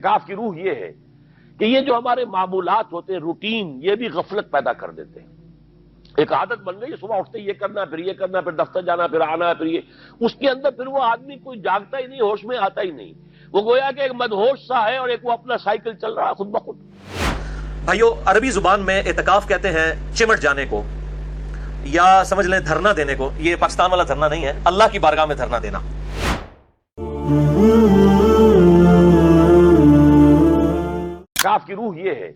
اعتکاف کی روح یہ ہے کہ یہ جو ہمارے معمولات ہوتے ہیں، روٹین، یہ بھی غفلت پیدا کر دیتے ہیں۔ ایک عادت بن گئی، صبح اٹھتے یہ کرنا، پھر یہ کرنا، پھر دفتر جانا، پھر آنا، پھر یہ، اس کے اندر پھر وہ آدمی کوئی جاگتا ہی نہیں، ہوش میں آتا ہی نہیں، وہ گویا کہ ایک مدہوش سا ہے اور ایک وہ اپنا سائیکل چل رہا ہے خود بخود۔ بھائیو، عربی زبان میں اعتکاف کہتے ہیں چمٹ جانے کو، یا سمجھ لیں دھرنا دینے کو۔ یہ پاکستان والا دھرنا نہیں ہے، اللہ کی بارگاہ میں دھرنا دینا۔ اعتکاف کی روح یہ ہے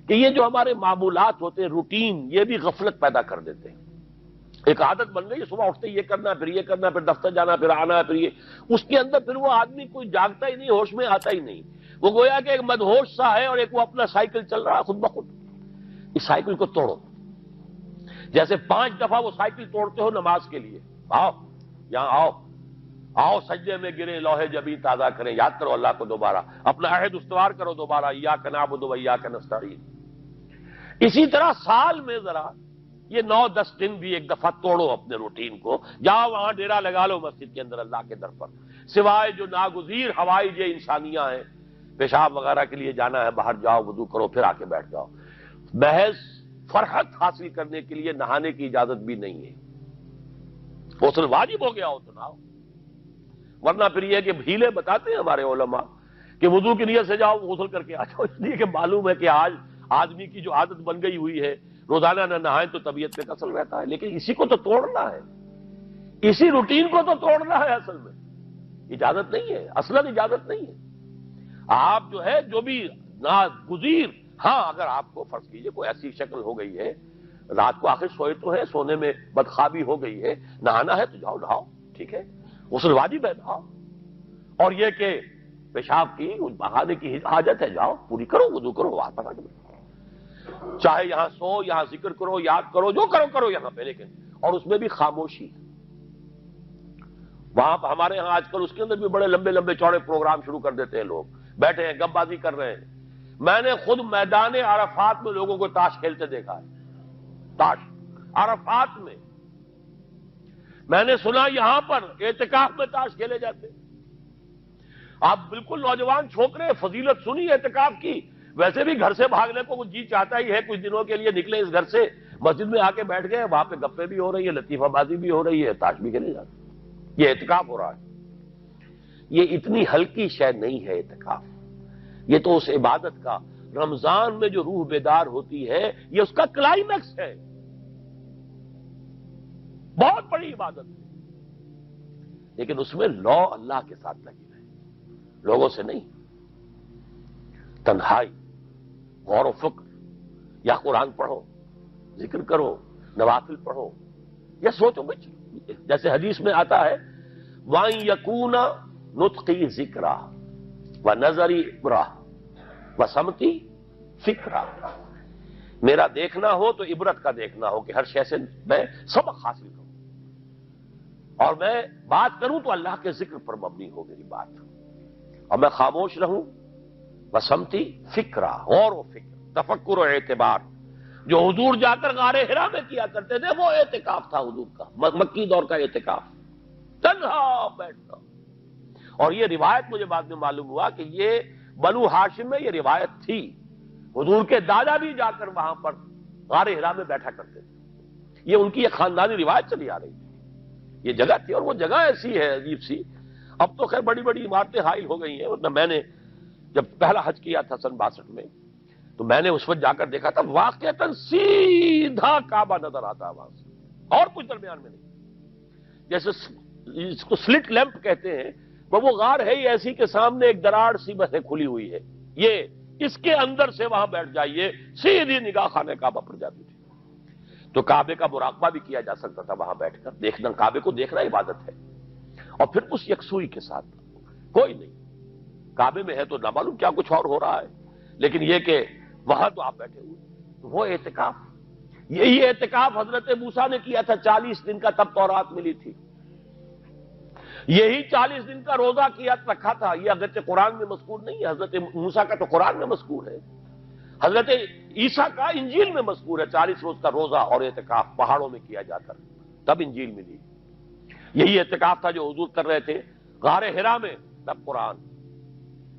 کہ یہ جو ہمارے معمولات ہوتے ہیں، روٹین، یہ بھی غفلت پیدا کر دیتے ہیں۔ ایک عادت بن گئی، صبح اٹھتے یہ کرنا، پھر یہ کرنا، پھر دفتر جانا، پھر آنا، پھر یہ، اس کے اندر پھر وہ آدمی کوئی جاگتا ہی نہیں، ہوش میں آتا ہی نہیں، وہ گویا کہ ایک مدہوش سا ہے اور ایک وہ اپنا سائیکل چل رہا ہے خود بخود۔ اس سائیکل کو توڑو، جیسے 5 دفعہ وہ سائیکل توڑتے ہو نماز کے لیے۔ آؤ یہاں، آؤ سجدے میں گرے، لوح جبین تازہ کریں، یاد کرو اللہ کو دوبارہ، اپنا عہد استوار کرو دوبارہ، ایاک نعبد و ایاک نستعین۔ اسی طرح سال میں ذرا یہ 9-10 دن بھی ایک دفعہ توڑو اپنے روٹین کو، جاؤ وہاں ڈیرا لگا لو مسجد کے اندر اللہ کے در پر، سوائے جو ناگزیر حوائج انسانیاں ہیں، پیشاب وغیرہ کے لیے جانا ہے، باہر جاؤ، وضو کرو، پھر آ کے بیٹھ جاؤ۔ محض فرحت حاصل کرنے کے لیے نہانے کی اجازت بھی نہیں ہے۔ غسل واجب ہو گیا ہو تو نہاؤ، ورنہ پھر یہ کہ ہیلے بتاتے ہیں ہمارے علماء کہ وضو کی نیت سے جاؤ، غسل کر کے آ جاؤ، اس لیے کہ معلوم ہے کہ آج آدمی کی جو عادت بن گئی ہوئی ہے، روزانہ نہ نہائیں تو طبیعت پہ کسل رہتا ہے۔ لیکن اسی کو تو توڑنا ہے، اسی روٹین کو تو توڑنا ہے۔ اصل میں اجازت نہیں ہے، اصلاً اجازت نہیں ہے۔ آپ جو ہے جو بھی ناگزیر، ہاں اگر آپ کو فرض کیجئے کوئی ایسی شکل ہو گئی ہے، رات کو آخر سوئے تو ہے، سونے میں بدخوابی ہو گئی ہے، نہانا ہے تو جاؤ نہاؤ، ٹھیک ہے، غسل واجب ہے، نہاؤ۔ اور یہ کہ پیشاب کی بہانے کی حاجت ہے، جاؤ پوری کرو، وضو کرو، واپس آ جاؤ، چاہے یہاں سو، یہاں ذکر کرو، یاد کرو، جو کرو کرو یہاں پہ، لیکن اور اس میں بھی خاموشی۔ وہاں ہمارے ہاں آج کل اس کے اندر بھی بڑے لمبے لمبے چوڑے پروگرام شروع کر دیتے ہیں، لوگ بیٹھے ہیں گپ بازی کر رہے ہیں۔ میں نے خود میدان عرفات میں لوگوں کو تاش کھیلتے دیکھا ہے، تاش عرفات میں۔ میں نے سنا یہاں پر اعتکاف میں تاش کھیلے جاتے ہیں۔ آپ بالکل نوجوان چھوکرے، فضیلت سنی اعتکاف کی، ویسے بھی گھر سے بھاگنے کو جی چاہتا ہی ہے، کچھ دنوں کے لیے نکلے اس گھر سے، مسجد میں آ کے بیٹھ گئے، وہاں پہ گپیں بھی ہو رہی ہے، لطیفہ بازی بھی ہو رہی ہے، تاش بھی کھیلے جاتے ہیں۔ یہ اعتکاف ہو رہا ہے۔ یہ اتنی ہلکی شے نہیں ہے اعتکاف، یہ تو اس عبادت کا، رمضان میں جو روح بیدار ہوتی ہے، یہ اس کا کلائمیکس ہے، بہت بڑی عبادت ہے۔ لیکن اس میں لو اللہ کے ساتھ لگی رہے، لوگوں سے نہیں، تنہائی، غور و فکر، یا قرآن پڑھو، ذکر کرو، نوافل پڑھو، یا سوچو کچھ، جیسے حدیث میں آتا ہے وَأَن يَكُونَ نُطْقِي ذِكْرًا وَنَظَرِي عِبْرَةً وَسَمْتِي فِكْرًا۔ میرا دیکھنا ہو تو عبرت کا دیکھنا ہو، کہ ہر شے سے میں سبق حاصل کروں، اور میں بات کروں تو اللہ کے ذکر پر مبنی ہو میری بات، اور میں خاموش رہوں، وَسَمْتِي فِكْرًا، غور و فکر، تفکر و اعتبار، جو حضور جا کر غار حرا میں کیا کرتے تھے، وہ اعتکاف تھا حضور کا، مکی دور کا اعتکاف، تنہا بیٹھنا۔ اور یہ روایت مجھے بعد میں معلوم ہوا کہ یہ بنو ہاشم میں یہ روایت تھی، حضور کے دادا بھی جا کر وہاں پر غار حرا میں بیٹھا کرتے تھے، یہ ان کی ایک خاندانی روایت چلی آ رہی تھی، یہ جگہ تھی۔ اور وہ جگہ ایسی ہے عجیب سی، اب تو خیر بڑی بڑی عمارتیں حائل ہو گئی ہیں، ورنہ میں نے جب پہلا حج کیا تھا سن 62 میں، تو میں نے اس وقت جا کر دیکھا تھا، واقعتاً سیدھا کعبہ نظر آتا وہاں سے، اور کچھ درمیان میں نہیں۔ جیسے اس کو سلٹ لیمپ کہتے ہیں، وہ غار ہے ہی ایسی کہ سامنے ایک دراڑ سی بس کھلی ہوئی ہے، یہ اس کے اندر سے وہاں بیٹھ جائیے، سیدھی نگاہ خانہ کعبہ پر جاتی تھی، تو کعبے کا مراقبہ بھی کیا جا سکتا تھا وہاں بیٹھ کر، دیکھنا، کعبے کو دیکھنا عبادت ہے، اور پھر اس یکسوئی کے ساتھ، کوئی نہیں کعبے میں ہے تو نہ معلوم کیا کچھ اور ہو رہا ہے، لیکن یہ کہ وہاں تو آپ بیٹھے ہوئے، وہ اعتکاف۔ یہی اعتکاف حضرت موسیٰ نے کیا تھا 40 دن کا، تب تورات ملی تھی، یہی 40 دن کا روزہ کیا رکھا تھا، یہ حضرت قرآن میں مذکور نہیں ہے، حضرت موسیٰ کا تو قرآن میں مذکور ہے، حضرت عیسیٰ کا انجیل میں مذکور ہے، 40 روز کا روزہ اور اعتکاف پہاڑوں میں کیا جا کر، تب انجیل ملی۔ یہی اعتکاف تھا جو حضور کر رہے تھے غار حرا میں، تب قرآن۔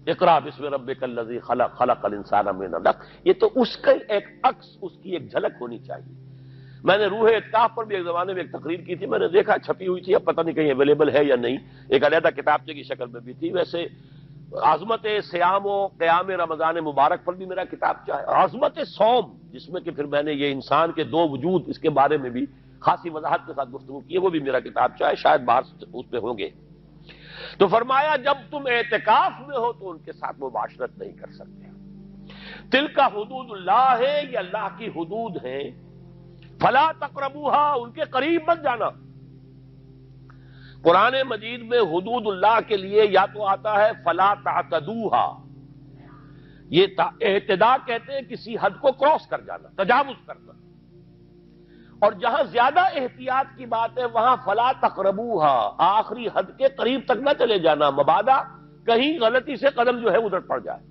اقرا بسم ربک الذی خلق خلق الانسان من علق، یہ تو اس کا ایک عکس، اس کی ایک جھلک ہونی چاہیے۔ میں نے روح اعتکاف پر بھی ایک زمانے میں ایک تقریر کی تھی، میں نے دیکھا چھپی ہوئی تھی، اب پتہ نہیں کہیں اویلیبل ہے یا نہیں، ایک علیحدہ کتابچے کی شکل میں بھی تھی۔ ویسے عظمت سیام و قیام رمضان مبارک پر بھی میرا کتابچہ ہے، عظمت صوم، جس میں کہ پھر میں نے یہ انسان کے دو وجود، اس کے بارے میں بھی خاصی وضاحت کے ساتھ گفتگو کی ہے، وہ بھی میرا کتابچہ ہے، شاید باہر اس پہ ہوں گے۔ تو فرمایا جب تم اعتکاف میں ہو تو ان کے ساتھ مباشرت نہیں کر سکتے۔ تلک حدود اللہ ہے، یہ اللہ کی حدود ہیں، فلا تقربوها، ان کے قریب مت جانا۔ قرآن مجید میں حدود اللہ کے لیے یا تو آتا ہے فلا تعتدوها، یہ اعتداء کہتے ہیں کسی حد کو کراس کر جانا، تجاوز کرنا، اور جہاں زیادہ احتیاط کی بات ہے وہاں فلا تقربوها، آخری حد کے قریب تک نہ چلے جانا، مبادا کہیں غلطی سے قدم جو ہے ادھر پڑ جائے۔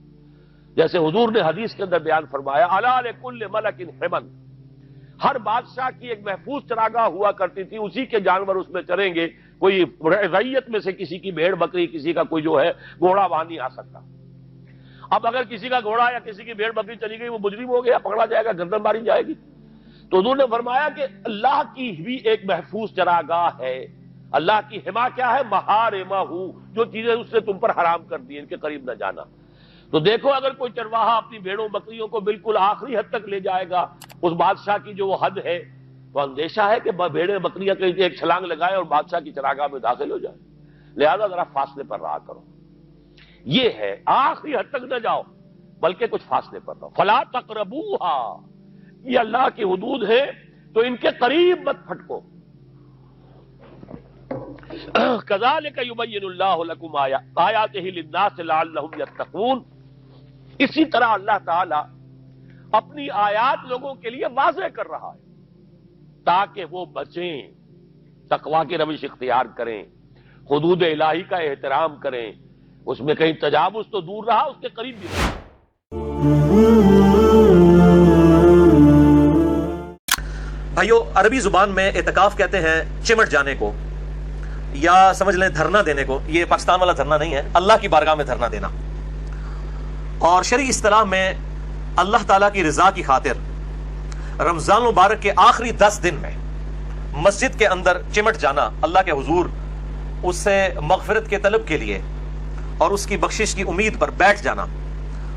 جیسے حضور نے حدیث کے اندر بیان فرمایا الا لکل ملک حمل، ہر بادشاہ کی ایک محفوظ چراگاہ ہوا کرتی تھی، اسی کے جانور اس میں چریں گے، کوئی رعیت میں سے کسی کی بھیڑ بکری، کسی کا کوئی جو ہے گھوڑا وہاں نہیں آ سکتا۔ اب اگر کسی کا گھوڑا یا کسی کی بھیڑ بکری چلی گئی، وہ مجرم ہو گیا، پکڑا جائے گا، گردن ماری جائے گی۔ تو حضور نے فرمایا کہ اللہ کی بھی ایک محفوظ چراگاہ ہے، اللہ کی حما کیا ہے؟ محارمہ، جو چیزیں اس نے تم پر حرام کر دی، ان کے قریب نہ جانا۔ تو دیکھو اگر کوئی چرواہا اپنی بھیڑوں بکریوں کو بالکل آخری حد تک لے جائے گا، اس بادشاہ کی جو وہ حد ہے، تو اندیشہ ہے کہ بھیڑیں بکریاں کہیں ایک چھلانگ لگائے اور بادشاہ کی چراگاہ میں داخل ہو جائے، لہذا ذرا فاصلے پر رہا کرو۔ یہ ہے آخری حد تک نہ جاؤ، بلکہ کچھ فاصلے پر رہو۔ فلا تقربوها، یہ اللہ کی حدود ہے تو ان کے قریب مت پھٹکو۔ کذالک یبین اللہ لکم آیاتہ للناس لعلہم یتقون، اسی طرح اللہ تعالی اپنی آیات لوگوں کے لیے واضح کر رہا ہے تاکہ وہ بچیں، تقوی کی روش اختیار کریں، حدود الہی کا احترام کریں، اس میں کہیں تجاوز تو دور رہا، اس کے قریب بھی رہا۔ بھائیو، عربی زبان میں اعتکاف کہتے ہیں چمٹ جانے کو، یا سمجھ لیں دھرنا دینے کو۔ یہ پاکستان والا دھرنا نہیں ہے، اللہ کی بارگاہ میں دھرنا دینا۔ اور شرعی اصطلاح میں اللہ تعالیٰ کی رضا کی خاطر رمضان مبارک کے آخری 10 دن میں مسجد کے اندر چمٹ جانا، اللہ کے حضور اس سے مغفرت کے طلب کے لیے اور اس کی بخشش کی امید پر بیٹھ جانا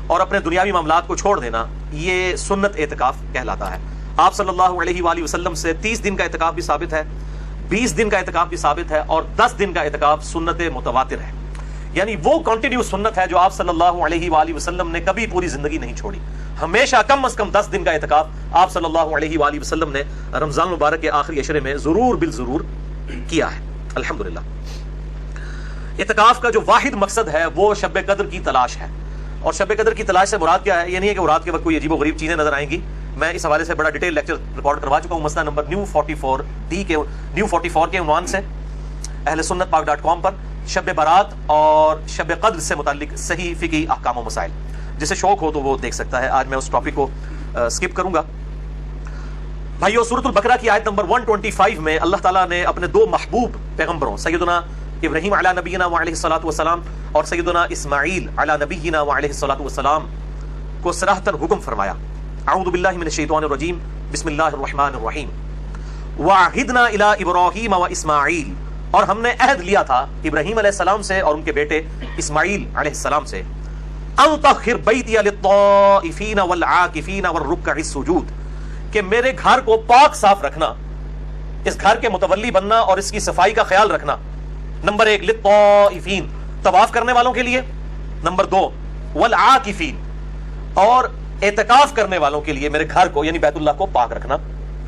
اور اپنے دنیاوی معاملات کو چھوڑ دینا، یہ سنت اعتکاف کہلاتا ہے۔ آپ صلی اللہ علیہ وآلہ وسلم سے 30 دن کا اعتکاف بھی ثابت ہے، 20 دن کا اعتکاف بھی ثابت ہے، اور 10 دن کا اعتکاف سنت متواتر ہے، یعنی وہ کنٹینیو سنت ہے جو آپ صلی اللہ علیہ وآلہ وسلم نے کبھی پوری زندگی نہیں چھوڑی، ہمیشہ کم از کم 10 دن کا اعتکاف آپ صلی اللہ علیہ وآلہ وسلم نے رمضان مبارک کے آخری عشرے میں ضرور بالضرور کیا ہے، الحمدللہ۔ اعتکاف کا جو واحد مقصد ہے وہ شب قدر کی تلاش ہے، اور شب قدر کی تلاش سے مراد کیا ہے؟ یہ نہیں ہے کہ رات کے وقت کوئی عجیب و غریب چیزیں نظر آئیں گی، میں اس حوالے سے بڑا ڈیٹیل لیکچر ریکارڈ کروا چکا ہوں، مسئلہ نمبر نیو 44 کے عنوان سے اہل سنت پاک.com پر، شب برات اور شب قدر سے متعلق صحیح فقہی احکام و مسائل، جسے شوق ہو تو وہ دیکھ سکتا ہے۔ آج میں اس ٹاپک کو سکپ کروں گا۔ بھائیو، سورۃ البقرہ کی آیت نمبر 125 میں اللہ تعالیٰ نے اپنے دو محبوب پیغمبروں سیدنا ابراہیم علی نبینا وعلیہ الصلوۃ والسلام اور سیدنا اسماعیل علی نبینا وعلیہ الصلوۃ والسلام کو صراحتاً حکم فرمایا۔ اعوذ باللہ من الشیطان الرجیم، بسم اللہ الرحمن الرحیم۔ وعہدنا الی ابراہیم و اسماعیل، اور ہم نے عہد لیا تھا ابراہیم علیہ السلام سے اور ان کے بیٹے اسماعیل علیہ السلام سے، ان طہر بیتی للطائفین والعاکفین والرکع السجود، کہ میرے گھر کو پاک صاف رکھنا، اس گھر کے متولی بننا اور اس کی صفائی کا خیال رکھنا۔ نمبر 1 للطائفین، طواف کرنے والوں کے لیے۔ نمبر 2 والعاکفین، اور اعتکاف کرنے والوں کے لیے میرے گھر کو یعنی بیت اللہ کو پاک رکھنا۔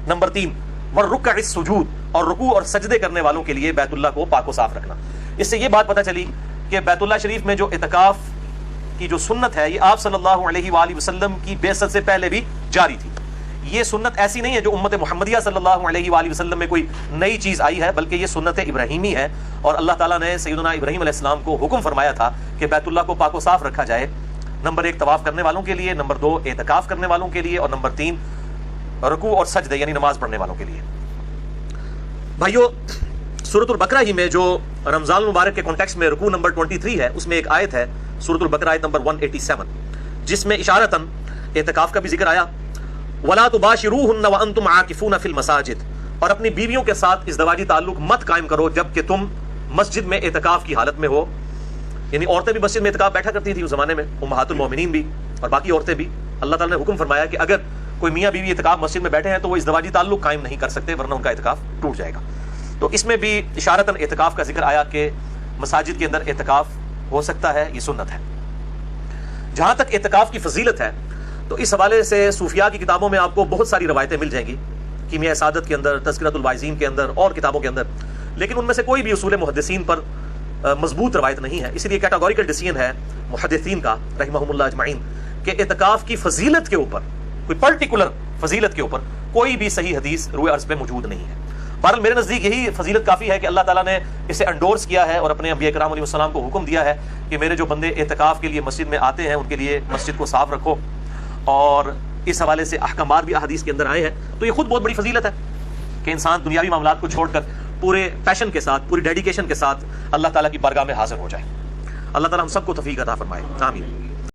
نمبر 3 والرکع السجود، اور رکوع اور سجدے کرنے والوں کے لیے بیت اللہ کو پاک و صاف رکھنا۔ اس سے یہ بات پتہ چلی کہ بیت اللہ شریف میں جو اعتکاف کی جو سنت ہے، یہ آپ صلی اللہ علیہ وآلہ وسلم کی بعثت سے پہلے بھی جاری تھی۔ یہ سنت ایسی نہیں ہے جو امت محمدیہ صلی اللہ علیہ وآلہ وسلم میں کوئی نئی چیز آئی ہے، بلکہ یہ سنت ابراہیمی ہے، اور اللہ تعالیٰ نے سیدنا ابراہیم علیہ السلام کو حکم فرمایا تھا کہ بیت اللہ کو پاک و صاف رکھا جائے۔ نمبر 1 طواف کرنے والوں کے لیے، نمبر 2 اعتکاف کرنے والوں کے لیے، اور نمبر 3 رکوع اور سجدے یعنی نماز پڑھنے والوں کے لیے۔ بھائیو، سورۃ البقرہ ہی میں جو رمضان المبارک کے کانٹیکسٹ میں رکوع نمبر 23 ہے، اس میں ایک آیت ہے سورۃ البقرہ آیت نمبر 187، جس میں اشارتاً اعتکاف کا بھی ذکر آیا، وَلَا تُبَاشِرُوهُنَّ وَأَنْتُمْ عَاكِفُونَ فِي الْمَسَاجِدِ، اور اپنی بیویوں کے ساتھ ازدواجی تعلق مت قائم کرو جبکہ تم مسجد میں اعتکاف کی حالت میں ہو. یعنی عورتیں بھی مسجد میں اعتکاف بیٹھا کرتی تھی اس زمانے میں، امہات المومنین بھی اور باقی عورتیں بھی. اللہ تعالیٰ نے حکم فرمایا کہ اگر کوئی میاں بیوی اعتکاف مسجد میں بیٹھے ہیں تو وہ ازدواجی تعلق قائم نہیں کر سکتے ورنہ ان کا اعتکاف ٹوٹ جائے گا. تو اس میں بھی اشارتاً اعتکاف کا ذکر آیا کہ مساجد کے اندر اعتکاف ہو سکتا ہے، یہ سنت ہے. جہاں تک اعتکاف کی فضیلت ہے تو اس حوالے سے صوفیاء کی کتابوں میں آپ کو بہت ساری روایتیں مل جائیں گی، کیمیاء سعادت کے اندر، تذکرۃ الواعظین کے اندر اور کتابوں کے اندر، لیکن ان میں سے کوئی بھی اصول محدثین پر مضبوط روایت نہیں ہے. اس لیے کیٹاگوریکل ڈیسیژن ہے محدثین کا رحمہم اللہ اجمعین کہ اعتکاف کی فضیلت کے اوپر، کوئی پرٹیکولر فضیلت کے اوپر کوئی بھی صحیح حدیث روئے عرض پہ موجود نہیں ہے. بہرحال میرے نزدیک یہی فضیلت کافی ہے کہ اللہ تعالیٰ نے اسے انڈورس کیا ہے اور اپنے انبیاء کرام علیہ السلام کو حکم دیا ہے کہ میرے جو بندے اعتکاف کے لیے مسجد میں آتے ہیں ان کے لیے مسجد کو صاف رکھو، اور اس حوالے سے احکامات بھی احادیث کے اندر آئے ہیں. تو یہ خود بہت بڑی فضیلت ہے کہ انسان دنیاوی معاملات کو چھوڑ کر پورے پیشن کے ساتھ، پوری ڈیڈیکیشن کے ساتھ اللہ تعالیٰ کی بارگاہ میں حاضر ہو جائے. اللہ تعالیٰ ہم سب کو توفیق عطا فرمائے، آمین.